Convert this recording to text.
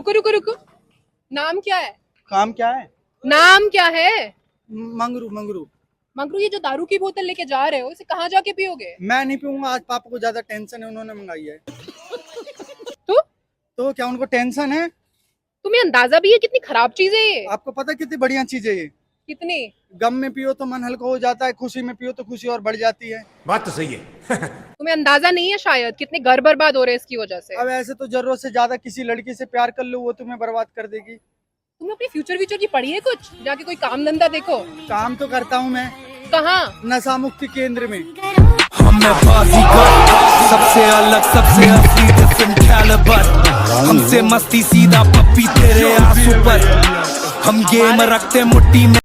रुको रुको रुको, नाम क्या है? काम क्या है? नाम क्या है? मंगरू मंगरू। मंगरू, ये जो दारू की बोतल लेके जा रहे हो, इसे कहाँ जाके पियोगे? मैं नहीं पीऊंगा, आज पापा को ज्यादा टेंशन है, उन्होंने मंगाई है। तो क्या उनको टेंशन है? तुम्हें अंदाजा भी है कितनी खराब चीज है ये? आपको पता कितनी बढ़िया चीज है ये? कितनी? गम में पियो तो मन हल्का हो जाता है, खुशी में पियो तो खुशी और बढ़ जाती है। बात तो सही है। तुम्हें अंदाजा नहीं है शायद कितने घर बर्बाद हो रहे हैं इसकी वजह से। अब ऐसे तो जरूरत से ज्यादा किसी लड़की से प्यार कर लो, वो तुम्हें बर्बाद कर देगी। तुमने अपने फ्यूचर की पढ़ी है कुछ? जाके कोई काम धंधा देखो। काम तो करता हूँ मैं, कहाँ? नशा मुक्ति केंद्र में। हमें बाजीगर सबसे अलग सबसे असली डिफरेंट कैलिबर, हमसे मस्ती सीधा पप्पी तेरे आंसू पर, हम गेम रखते मुट्ठी में।